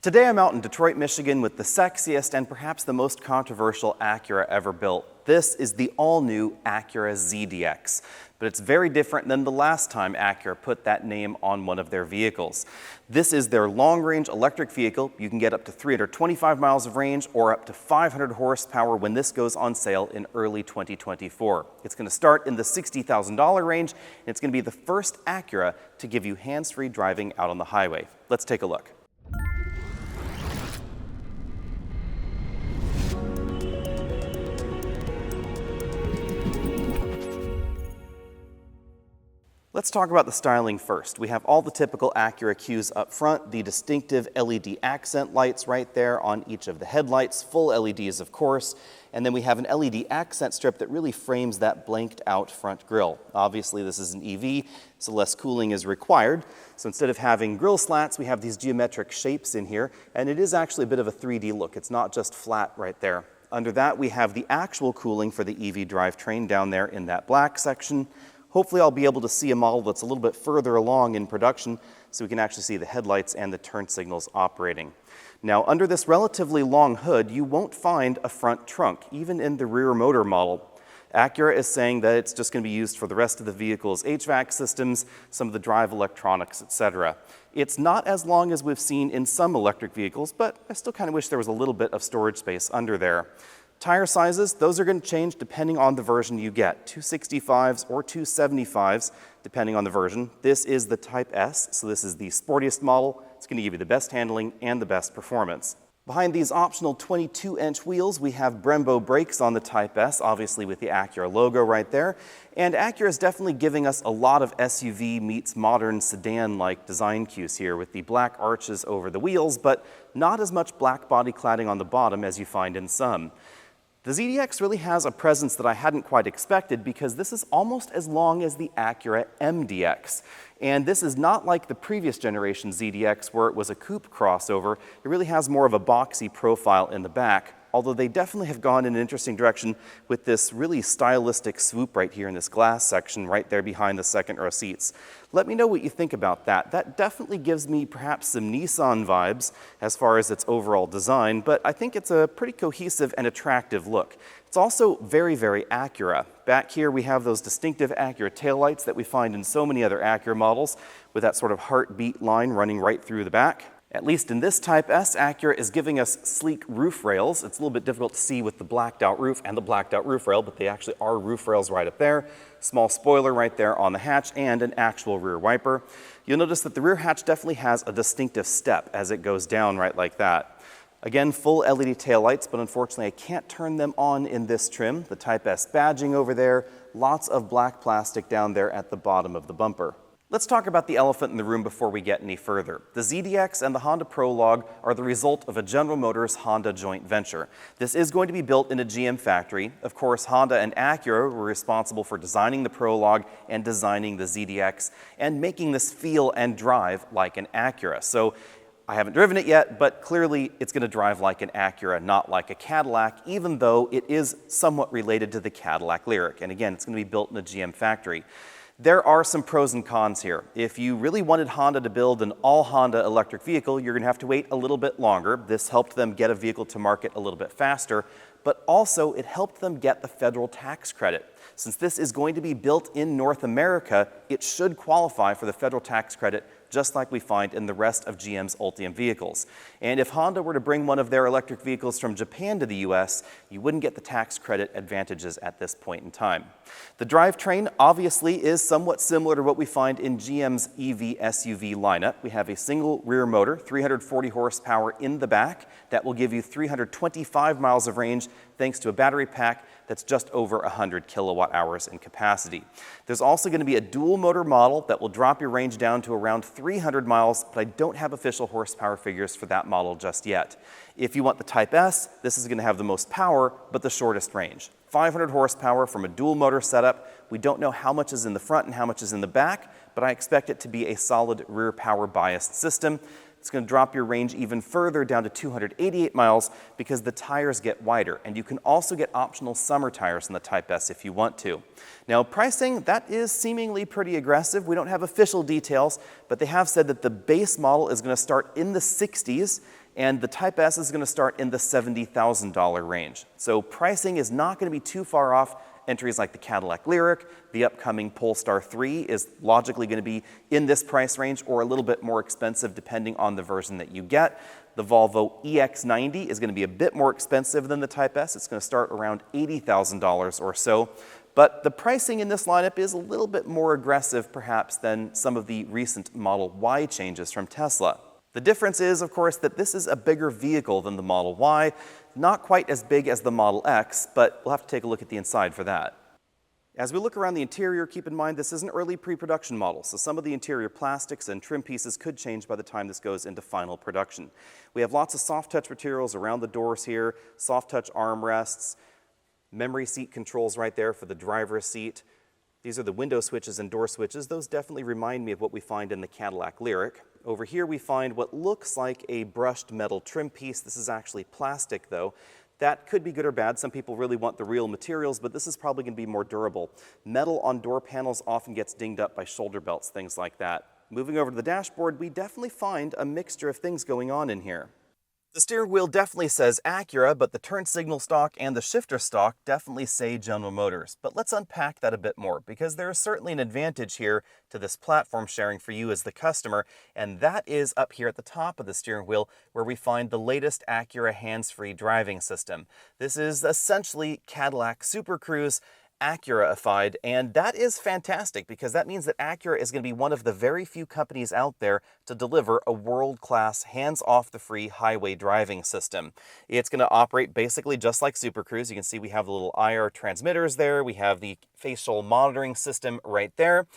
Today I'm out in Detroit, Michigan with the sexiest and perhaps the most controversial Acura ever built. This is the all-new Acura ZDX, but it's very different than the last time Acura put that name on one of their vehicles. This is their long-range electric vehicle. You can get up to 325 miles of range or up to 500 horsepower when this goes on sale in early 2024. It's going to start in the $60,000 range, and it's going to be the first Acura to give you hands-free driving out on the highway. Let's take a look. Let's talk about the styling first. We have all the typical Acura cues up front, the distinctive LED accent lights right there on each of the headlights, full LEDs of course, and then we have an LED accent strip that really frames that blanked out front grille. Obviously this is an EV, so less cooling is required. So instead of having grille slats, we have these geometric shapes in here, and it is actually a bit of a 3D look. It's not just flat right there. Under that we have the actual cooling for the EV drivetrain down there in that black section. Hopefully I'll be able to see a model that's a little bit further along in production so we can actually see the headlights and the turn signals operating. Now under this relatively long hood, you won't find a front trunk, even in the rear motor model. Acura is saying that it's just going to be used for the rest of the vehicle's HVAC systems, some of the drive electronics, etc. It's not as long as we've seen in some electric vehicles, but I still kind of wish there was a little bit of storage space under there. Tire sizes, those are going to change depending on the version you get, 265s or 275s, depending on the version. This is the Type S, so this is the sportiest model. It's going to give you the best handling and the best performance. Behind these optional 22-inch wheels, we have Brembo brakes on the Type S, obviously with the Acura logo right there. And Acura is definitely giving us a lot of SUV meets modern sedan-like design cues here with the black arches over the wheels, but not as much black body cladding on the bottom as you find in some. The ZDX really has a presence that I hadn't quite expected because this is almost as long as the Acura MDX. And this is not like the previous generation ZDX where it was a coupe crossover. It really has more of a boxy profile in the back, although they definitely have gone in an interesting direction with this really stylistic swoop right here in this glass section right there behind the second row seats. Let me know what you think about that. That definitely gives me perhaps some Nissan vibes as far as its overall design, but I think it's a pretty cohesive and attractive look. It's also very, very Acura. Back here we have those distinctive Acura taillights that we find in so many other Acura models with that sort of heartbeat line running right through the back. At least in this Type S, Acura is giving us sleek roof rails. It's a little bit difficult to see with the blacked out roof and the blacked out roof rail, but they actually are roof rails right up there. Small spoiler right there on the hatch and an actual rear wiper. You'll notice that the rear hatch definitely has a distinctive step as it goes down right like that. Again, full LED taillights, but unfortunately I can't turn them on in this trim. The Type S badging over there, lots of black plastic down there at the bottom of the bumper. Let's talk about the elephant in the room before we get any further. The ZDX and the Honda Prologue are the result of a General Motors Honda joint venture. This is going to be built in a GM factory. Of course, Honda and Acura were responsible for designing the Prologue and designing the ZDX and making this feel and drive like an Acura. So I haven't driven it yet, but clearly it's going to drive like an Acura, not like a Cadillac, even though it is somewhat related to the Cadillac Lyriq. And again, it's going to be built in a GM factory. There are some pros and cons here. If you really wanted Honda to build an all-Honda electric vehicle, you're going to have to wait a little bit longer. This helped them get a vehicle to market a little bit faster, but also it helped them get the federal tax credit. Since this is going to be built in North America, it should qualify for the federal tax credit just like we find in the rest of GM's Ultium vehicles. And if Honda were to bring one of their electric vehicles from Japan to the US, you wouldn't get the tax credit advantages at this point in time. The drivetrain obviously is somewhat similar to what we find in GM's EV SUV lineup. We have a single rear motor, 340 horsepower in the back. That will give you 325 miles of range thanks to a battery pack that's just over 100 kilowatt hours in capacity. There's also going to be a dual motor model that will drop your range down to around 300 miles, but I don't have official horsepower figures for that model just yet. If you want the Type S, this is going to have the most power, but the shortest range. 500 horsepower from a dual motor setup. We don't know how much is in the front and how much is in the back, but I expect it to be a solid rear power biased system. It's going to drop your range even further down to 288 miles because the tires get wider, and you can also get optional summer tires in the Type S if you want to. Now pricing, that is seemingly pretty aggressive. We don't have official details, but they have said that the base model is going to start in the 60s And the Type S is going to start in the $70,000 range. So pricing is not going to be too far off entries like the Cadillac Lyriq. The upcoming Polestar 3 is logically going to be in this price range or a little bit more expensive depending on the version that you get. The Volvo EX90 is going to be a bit more expensive than the Type S. It's going to start around $80,000 or so. But the pricing in this lineup is a little bit more aggressive perhaps than some of the recent Model Y changes from Tesla. The difference is, of course, that this is a bigger vehicle than the Model Y, not quite as big as the Model X, but we'll have to take a look at the inside for that. As we look around the interior, keep in mind this is an early pre-production model, so some of the interior plastics and trim pieces could change by the time this goes into final production. We have lots of soft touch materials around the doors here, soft touch armrests, memory seat controls right there for the driver's seat. These are the window switches and door switches. Those definitely remind me of what we find in the Cadillac Lyriq. Over here we find what looks like a brushed metal trim piece. This is actually plastic though. That could be good or bad. Some people really want the real materials, but this is probably going to be more durable. Metal on door panels often gets dinged up by shoulder belts, things like that. Moving over to the dashboard, we definitely find a mixture of things going on in here. The steering wheel definitely says Acura, but the turn signal stalk and the shifter stalk definitely say General Motors. But let's unpack that a bit more, because there is certainly an advantage here to this platform sharing for you as the customer, and that is up here at the top of the steering wheel where we find the latest Acura hands-free driving system. This is essentially Cadillac Super Cruise Acura-ified, and that is fantastic because that means that Acura is going to be one of the very few companies out there to deliver a world-class hands-off-the-free highway driving system. It's going to operate basically just like Super Cruise. You can see we have the little IR transmitters there. We have the facial monitoring system right there.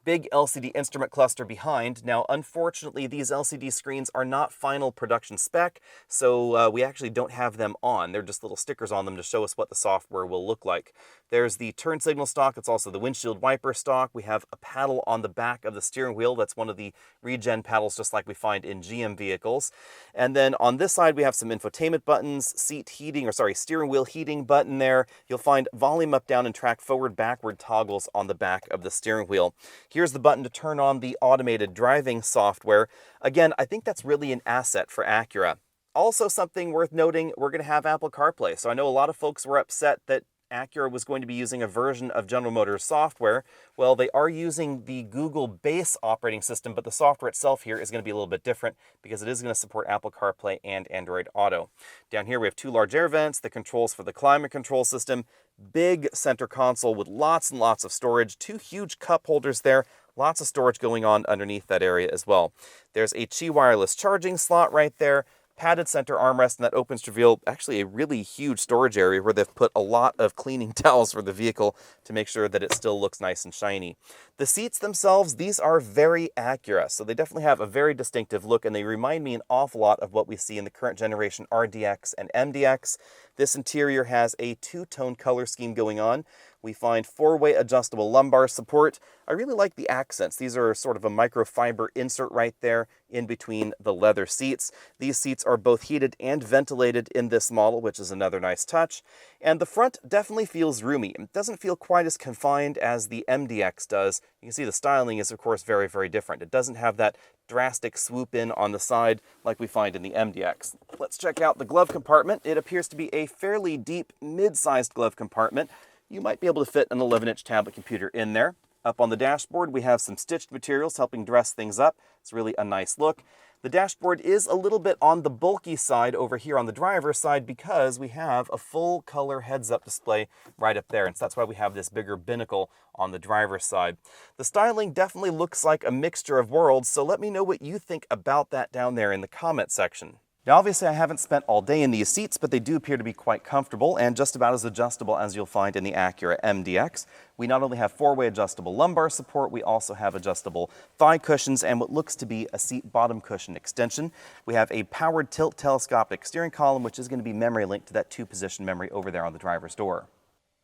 Big LCD instrument cluster behind. Now, unfortunately, these LCD screens are not final production spec, so we actually don't have them on. They're just little stickers on them to show us what the software will look like. There's the turn signal stalk. It's also the windshield wiper stalk. We have a paddle on the back of the steering wheel. That's one of the regen paddles just like we find in GM vehicles. And then on this side, we have some infotainment buttons, steering wheel heating button there. You'll find volume up, down, and track forward, backward toggles on the back of the steering wheel. Here's the button to turn on the automated driving software. Again, I think that's really an asset for Acura. Also something worth noting, we're going to have Apple CarPlay. So I know a lot of folks were upset that Acura was going to be using a version of General Motors software. Well, they are using the Google base operating system, but the software itself here is going to be a little bit different because it is going to support Apple CarPlay and Android Auto. Down here we have two large air vents, the controls for the climate control system, big center console with lots and lots of storage, two huge cup holders there, lots of storage going on underneath that area as well. There's a Qi wireless charging slot right there, padded center armrest, and that opens to reveal actually a really huge storage area where they've put a lot of cleaning towels for the vehicle to make sure that it still looks nice and shiny. The seats themselves, these are very Acura, so they definitely have a very distinctive look, and they remind me an awful lot of what we see in the current generation RDX and MDX. This interior has a two-tone color scheme going on. We find four-way adjustable lumbar support. I really like the accents. These are sort of a microfiber insert right there in between the leather seats. These seats are both heated and ventilated in this model, which is another nice touch. And the front definitely feels roomy. It doesn't feel quite as confined as the MDX does. You can see the styling is, of course, very, very different. It doesn't have that drastic swoop in on the side like we find in the MDX. Let's check out the glove compartment. It appears to be a fairly deep, mid-sized glove compartment. You might be able to fit an 11-inch tablet computer in there. Up on the dashboard, we have some stitched materials helping dress things up. It's really a nice look. The dashboard is a little bit on the bulky side over here on the driver's side because we have a full color heads-up display right up there, and so that's why we have this bigger binnacle on the driver's side. The styling definitely looks like a mixture of worlds, so let me know what you think about that down there in the comment section. Now, obviously, I haven't spent all day in these seats, but they do appear to be quite comfortable and just about as adjustable as you'll find in the Acura MDX. We not only have four-way adjustable lumbar support, we also have adjustable thigh cushions and what looks to be a seat bottom cushion extension. We have a powered tilt telescopic steering column, which is going to be memory linked to that two-position memory over there on the driver's door.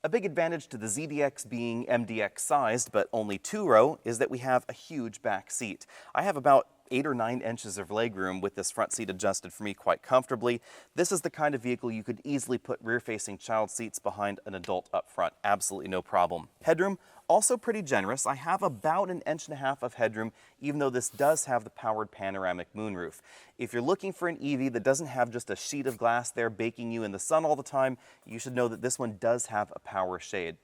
A big advantage to the ZDX being MDX sized, but only two-row, is that we have a huge back seat. I have about 8 or 9 inches of legroom with this front seat adjusted for me quite comfortably. This is the kind of vehicle you could easily put rear-facing child seats behind an adult up front. Absolutely no problem. Headroom, Also pretty generous. I have about 1.5 inches of headroom, even though this does have the powered panoramic moonroof. If you're looking for an EV that doesn't have just a sheet of glass there baking you in the sun all the time, you should know that this one does have a power shade.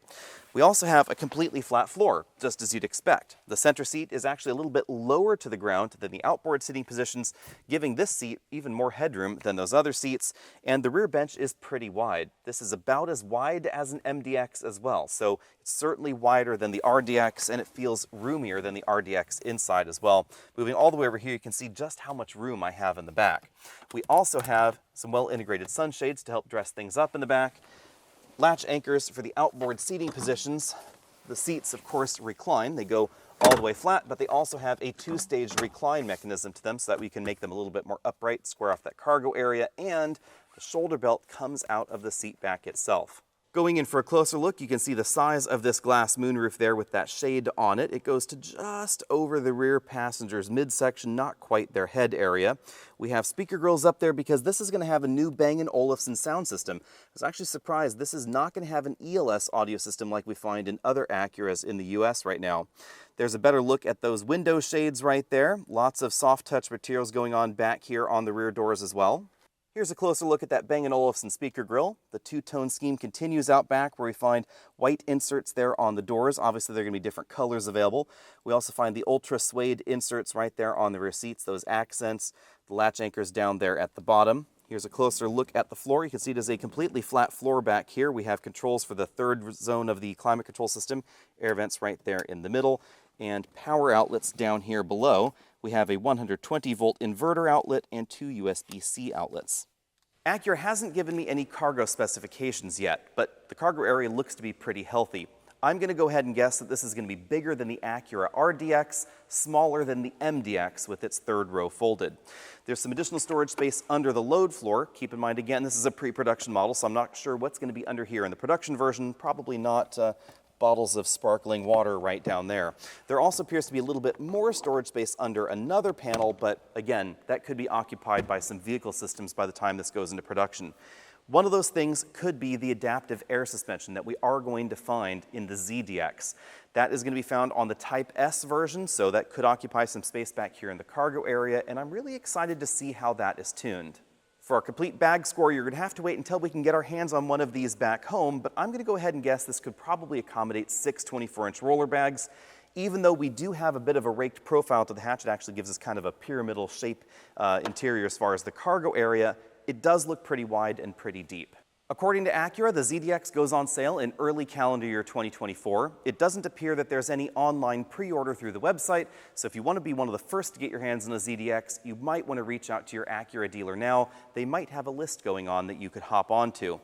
We also have a completely flat floor, just as you'd expect. The center seat is actually a little bit lower to the ground than the outboard sitting positions, giving this seat even more headroom than those other seats, and the rear bench is pretty wide. This is about as wide as an MDX as well, so it's certainly wider than the RDX, and it feels roomier than the RDX inside as well. Moving all the way over here, you can see just how much room I have in the back. We also have some well-integrated sunshades to help dress things up in the back. Latch anchors for the outboard seating positions. The seats, of course, recline. They go all the way flat, but they also have a 2-stage recline mechanism to them so that we can make them a little bit more upright, square off that cargo area, and the shoulder belt comes out of the seat back itself. Going in for a closer look, you can see the size of this glass moonroof there with that shade on it. It goes to just over the rear passenger's midsection, not quite their head area. We have speaker grills up there because this is going to have a new Bang & Olufsen sound system. I was actually surprised this is not going to have an ELS audio system like we find in other Acuras in the US right now. There's a better look at those window shades right there. Lots of soft touch materials going on back here on the rear doors as well. Here's a closer look at that Bang & Olufsen speaker grille. The two-tone scheme continues out back where we find white inserts there on the doors. Obviously, there are going to be different colors available. We also find the ultra suede inserts right there on the rear seats, those accents, the latch anchors down there at the bottom. Here's a closer look at the floor. You can see it is a completely flat floor back here. We have controls for the third zone of the climate control system, air vents right there in the middle, and power outlets down here below. We have a 120-volt inverter outlet and 2 USB-C outlets. Acura hasn't given me any cargo specifications yet, but the cargo area looks to be pretty healthy. I'm going to go ahead and guess that this is going to be bigger than the Acura RDX, smaller than the MDX with its third row folded. There's some additional storage space under the load floor. Keep in mind, again, this is a pre-production model, so I'm not sure what's going to be under here in the production version. Probably not bottles of sparkling water right down there. There also appears to be a little bit more storage space under another panel, but again, that could be occupied by some vehicle systems by the time this goes into production. One of those things could be the adaptive air suspension that we are going to find in the ZDX. That is going to be found on the Type S version, so that could occupy some space back here in the cargo area, and I'm really excited to see how that is tuned. For our complete bag score, you're going to have to wait until we can get our hands on one of these back home, but I'm going to go ahead and guess this could probably accommodate 6 24-inch roller bags. Even though we do have a bit of a raked profile to the hatch, it actually gives us kind of a pyramidal shape interior as far as the cargo area. It does look pretty wide and pretty deep. According to Acura, the ZDX goes on sale in early calendar year 2024. It doesn't appear that there's any online pre-order through the website, so if you want to be one of the first to get your hands on a ZDX, you might want to reach out to your Acura dealer now. They might have a list going on that you could hop onto.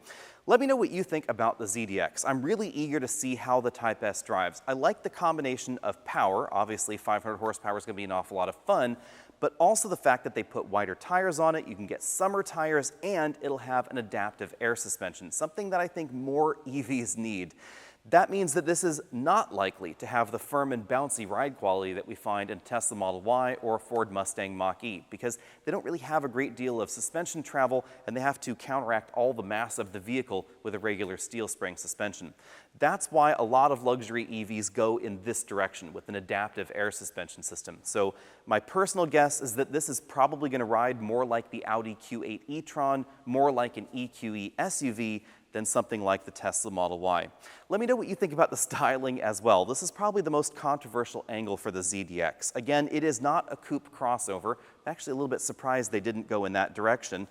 Let me know what you think about the ZDX. I'm really eager to see how the Type S drives. I like the combination of power. Obviously, 500 horsepower is going to be an awful lot of fun, but also the fact that they put wider tires on it. You can get summer tires, and it'll have an adaptive air suspension, something that I think more EVs need. That means that this is not likely to have the firm and bouncy ride quality that we find in Tesla Model Y or Ford Mustang Mach-E, because they don't really have a great deal of suspension travel, and they have to counteract all the mass of the vehicle with a regular steel spring suspension. That's why a lot of luxury EVs go in this direction with an adaptive air suspension system. So my personal guess is that this is probably going to ride more like the Audi Q8 e-tron, more like an EQE SUV, than something like the Tesla Model Y. Let me know what you think about the styling as well. This is probably the most controversial angle for the ZDX. Again, it is not a coupe crossover. I'm actually a little bit surprised they didn't go in that direction.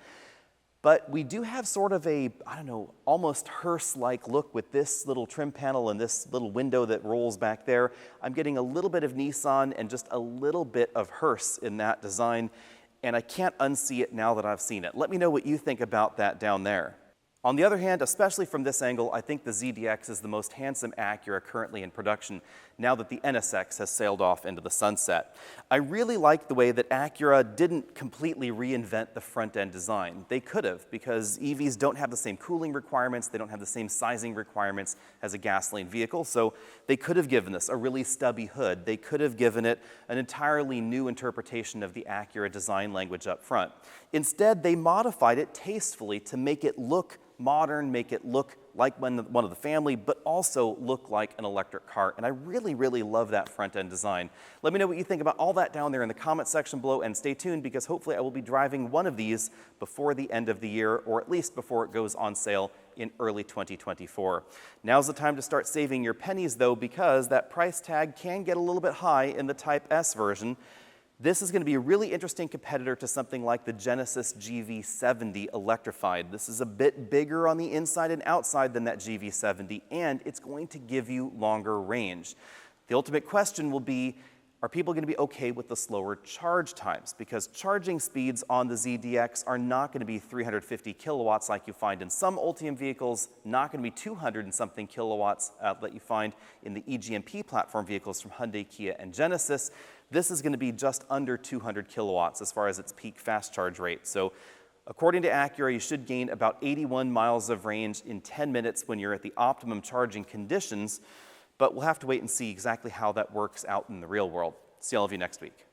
But we do have sort of a, I don't know, almost hearse-like look with this little trim panel and this little window that rolls back there. I'm getting a little bit of Nissan and just a little bit of hearse in that design, and I can't unsee it now that I've seen it. Let me know what you think about that down there. On the other hand, especially from this angle, I think the ZDX is the most handsome Acura currently in production now that the NSX has sailed off into the sunset. I really like the way that Acura didn't completely reinvent the front-end design. They could have, because EVs don't have the same cooling requirements, they don't have the same sizing requirements as a gasoline vehicle, so they could have given this a really stubby hood. They could have given it an entirely new interpretation of the Acura design language up front. Instead, they modified it tastefully to make it look modern, make it look like one of the family, but also look like an electric car. And I really, really love that front end design. Let me know what you think about all that down there in the comment section below, and stay tuned because hopefully I will be driving one of these before the end of the year, or at least before it goes on sale in early 2024. Now's the time to start saving your pennies though, because that price tag can get a little bit high in the Type S version. This is going to be a really interesting competitor to something like the Genesis GV70 electrified. This is a bit bigger on the inside and outside than that GV70, and it's going to give you longer range. The ultimate question will be, are people going to be okay with the slower charge times? Because charging speeds on the ZDX are not going to be 350 kilowatts like you find in some Ultium vehicles, not going to be 200 and something kilowatts that you find in the eGMP platform vehicles from Hyundai, Kia, and Genesis. This is going to be just under 200 kilowatts as far as its peak fast charge rate. So according to Acura, you should gain about 81 miles of range in 10 minutes when you're at the optimum charging conditions, but we'll have to wait and see exactly how that works out in the real world. See all of you next week.